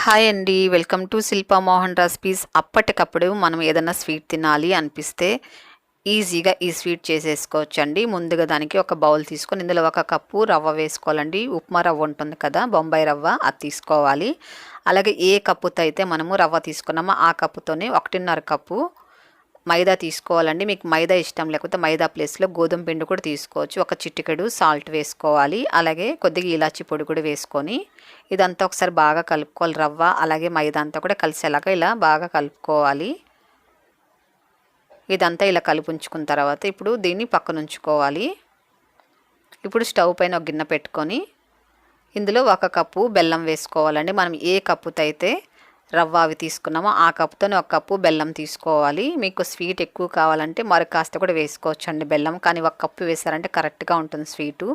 Hi అండి, welcome to Shilpa Mohan recipes. అప్పటికప్పుడు మనం ఏదైనా స్వీట్ తినాలి అనిపిస్తే ఈజీగా ఈ స్వీట్ చేసేసుకోవచ్చు అండి. ముందుగా దానికి ఒక బౌల్ తీసుకొని ఇందులో ఒక కప్పు రవ్వ వేసుకోవాలండి. ఉప్మా రవ్వ ఉంటుంది కదా, బొంబాయి రవ్వ, అది తీసుకోవాలి. అలాగే ఏ కప్పుతో అయితే మనము రవ్వ తీసుకున్నామో ఆ కప్పుతోనే 1.5 కప్పు మైదా తీసుకోవాలండి. మీకు మైదా ఇష్టం లేకపోతే మైదా ప్లేస్లో గోధుమ పిండి కూడా తీసుకోవచ్చు. ఒక చిటికెడు సాల్ట్ వేసుకోవాలి. అలాగే కొద్దిగా ఇలాచి పొడి కూడా వేసుకొని ఇదంతా ఒకసారి బాగా కలుపుకోవాలి. రవ్వ అలాగే మైదా అంతా కూడా కలిసేలాగా ఇలా బాగా కలుపుకోవాలి. ఇదంతా ఇలా కలిపి ఉంచుకున్న తర్వాత ఇప్పుడు దీన్ని పక్కన ఉంచుకోవాలి. ఇప్పుడు స్టవ్ పైన ఒక గిన్నె పెట్టుకొని ఇందులో 1 కప్పు బెల్లం వేసుకోవాలండి. మనం ఏ కప్పుతో అయితే రవ్వ అవి తీసుకున్నామో ఆ కప్పుతోనే 1 కప్పు బెల్లం తీసుకోవాలి. మీకు స్వీట్ ఎక్కువ కావాలంటే మరి కాస్త కూడా వేసుకోవచ్చు అండి బెల్లం, కానీ 1 కప్పు వేసారంటే కరెక్ట్గా ఉంటుంది స్వీటు.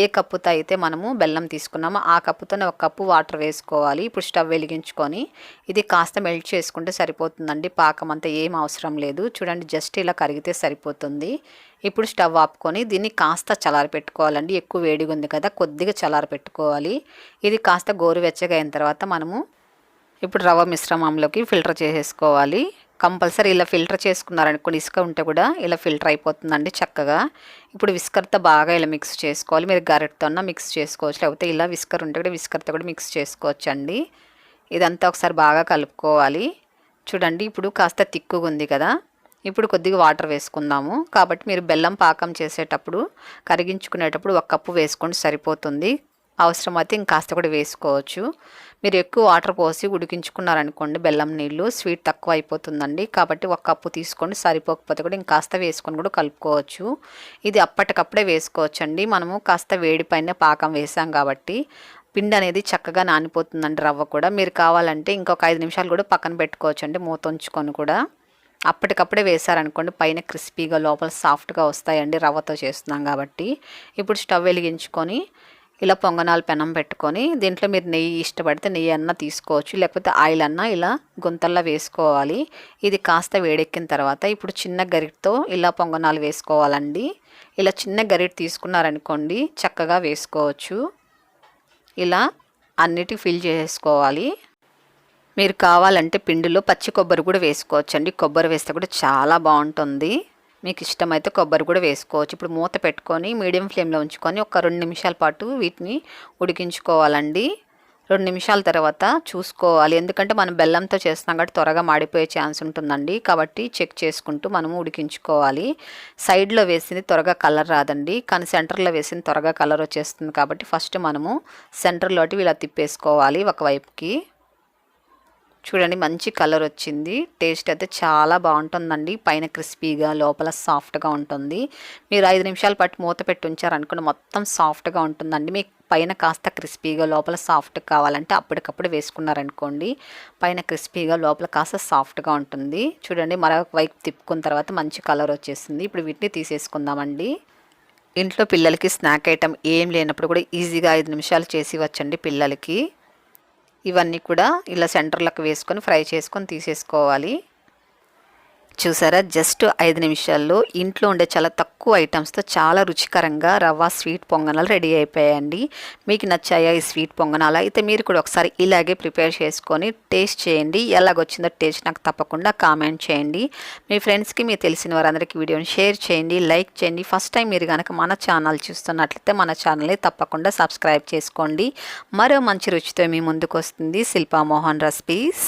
ఏ కప్పుతో అయితే మనము బెల్లం తీసుకున్నామో ఆ కప్పుతోనే 1 కప్పు వాటర్ వేసుకోవాలి. ఇప్పుడు స్టవ్ వెలిగించుకొని ఇది కాస్త మెల్ట్ చేసుకుంటే సరిపోతుందండి. పాకం అంతా ఏం అవసరం లేదు. చూడండి, జస్ట్ ఇలా కరిగితే సరిపోతుంది. ఇప్పుడు స్టవ్ ఆపుకొని దీన్ని కాస్త చల్లారి పెట్టుకోవాలండి. ఎక్కువ వేడిగా ఉంది కదా, కొద్దిగా చల్లారి పెట్టుకోవాలి. ఇది కాస్త గోరువెచ్చగా అయిన తర్వాత మనము ఇప్పుడు రవ్వ మిశ్రమంలోకి ఫిల్టర్ చేసేసుకోవాలి. కంపల్సరీ ఇలా ఫిల్టర్ చేసుకున్నారనుకోండి, ఇసుక ఉంటే కూడా ఇలా ఫిల్టర్ అయిపోతుందండి చక్కగా. ఇప్పుడు విస్కర్తో బాగా ఇలా మిక్స్ చేసుకోవాలి. మీరు గరిటతో మిక్స్ చేసుకోవచ్చు, లేకపోతే ఇలా విస్కర్ ఉంటే కూడా విస్కర్తో కూడా మిక్స్ చేసుకోవచ్చు అండి. ఇదంతా ఒకసారి బాగా కలుపుకోవాలి. చూడండి, ఇప్పుడు కాస్త తిక్కుగా ఉంది కదా, ఇప్పుడు కొద్దిగా వాటర్ వేసుకుందాము. కాబట్టి మీరు బెల్లం పాకం చేసేటప్పుడు కరిగించుకునేటప్పుడు 1 కప్పు వేసుకుంటే సరిపోతుంది. అవసరమైతే ఇంకాస్త కూడా వేసుకోవచ్చు. మీరు ఎక్కువ వాటర్ పోసి ఉడికించుకున్నారనుకోండి బెల్లం నీళ్ళు, స్వీట్ తక్కువ అయిపోతుందండి. కాబట్టి 1 కప్పు తీసుకోండి, సరిపోకపోతే కూడా ఇంకాస్త వేసుకొని కూడా కలుపుకోవచ్చు. ఇది అప్పటికప్పుడే వేసుకోవచ్చు అండి. మనము కాస్త వేడి పైన పాకం వేసాం కాబట్టి పిండి అనేది చక్కగా నానిపోతుందండి. రవ్వ కూడా మీరు కావాలంటే ఇంకొక 5 నిమిషాలు కూడా పక్కన పెట్టుకోవచ్చు అండి, మూత ఉంచుకొని కూడా. అప్పటికప్పుడే వేసారనుకోండి పైన క్రిస్పీగా లోపల సాఫ్ట్గా వస్తాయండి, రవ్వతో చేస్తున్నాం కాబట్టి. ఇప్పుడు స్టవ్ వెలిగించుకొని ఇలా పొంగనాలు పెనం పెట్టుకొని దీంట్లో మీరు నెయ్యి ఇష్టపడితే నెయ్యి అన్నా తీసుకోవచ్చు, లేకపోతే ఆయిల్ అన్నా ఇలా గుంతల్లో వేసుకోవాలి. ఇది కాస్త వేడెక్కిన తర్వాత ఇప్పుడు చిన్న గరిటతో ఇలా పొంగనాలు వేసుకోవాలండి. ఇలా చిన్న గరిట తీసుకున్నారనుకోండి చక్కగా వేసుకోవచ్చు. ఇలా అన్నిటి ఫిల్ చేసుకోవాలి. మీరు కావాలంటే పిండిలో పచ్చి కొబ్బరి కూడా వేసుకోవచ్చు అండి. కొబ్బరి వేస్తే కూడా చాలా బాగుంటుంది. మీకు ఇష్టమైతే కొబ్బరి కూడా వేసుకోవచ్చు. ఇప్పుడు మూత పెట్టుకొని మీడియం ఫ్లేమ్లో ఉంచుకొని ఒక 2 నిమిషాల పాటు వీటిని ఉడికించుకోవాలండి. 2 నిమిషాల తర్వాత చూసుకోవాలి, ఎందుకంటే మనం బెల్లంతో చేస్తున్నాం కాబట్టి త్వరగా మాడిపోయే ఛాన్స్ ఉంటుందండి. కాబట్టి చెక్ చేసుకుంటూ మనము ఉడికించుకోవాలి. సైడ్లో వేసింది త్వరగా కలర్ రాదండి, కానీ సెంటర్లో వేసింది త్వరగా కలర్ వచ్చేస్తుంది. కాబట్టి ఫస్ట్ మనము సెంటర్లోటి ఇలా తిప్పేసుకోవాలి ఒకవైపుకి. చూడండి, మంచి కలర్ వచ్చింది. టేస్ట్ అయితే చాలా బాగుంటుందండి. పైన క్రిస్పీగా లోపల సాఫ్ట్గా ఉంటుంది. మీరు 5 నిమిషాల పాటు మూత పెట్టి ఉంచారనుకోండి మొత్తం సాఫ్ట్గా ఉంటుందండి. మీకు పైన కాస్త క్రిస్పీగా లోపల సాఫ్ట్గా కావాలంటే అప్పటికప్పుడు వేసుకున్నారనుకోండి పైన క్రిస్పీగా లోపల కాస్త సాఫ్ట్గా ఉంటుంది. చూడండి, మరొక వైపు తిప్పుకున్న తర్వాత మంచి కలర్ వచ్చేసింది. ఇప్పుడు వీటిని తీసేసుకుందామండి. ఇంట్లో పిల్లలకి స్నాక్ ఐటెం ఏం లేనప్పుడు కూడా ఈజీగా 5 నిమిషాలు చేసి ఇవ్వచ్చండి పిల్లలకి. ఇవన్నీ కూడా ఇలా సెంటర్లకు వేసుకొని ఫ్రై చేసుకొని తీసేసుకోవాలి. చూసారా, జస్ట్ 5 నిమిషాల్లో ఇంట్లో ఉండే చాలా తక్కువ ఐటమ్స్తో చాలా రుచికరంగా రవ్వ స్వీట్ పొంగనాలు రెడీ అయిపోయాయండి. మీకు నచ్చాయా ఈ స్వీట్ పొంగనాలు? అయితే మీరు కూడా ఒకసారి ఇలాగే ప్రిపేర్ చేసుకొని టేస్ట్ చేయండి. ఎలాగొచ్చిందో టేస్ట్ నాకు తప్పకుండా కామెంట్ చేయండి. మీ ఫ్రెండ్స్కి, మీకు తెలిసిన వారందరికీ వీడియోని షేర్ చేయండి, లైక్ చేయండి. ఫస్ట్ టైం మీరు కనుక మన ఛానల్ చూస్తున్నట్లయితే మన ఛానల్ని తప్పకుండా సబ్స్క్రైబ్ చేసుకోండి. మరో మంచి రుచితో మీ ముందుకు వస్తుంది శిల్పా మోహన్ రెసిపీస్.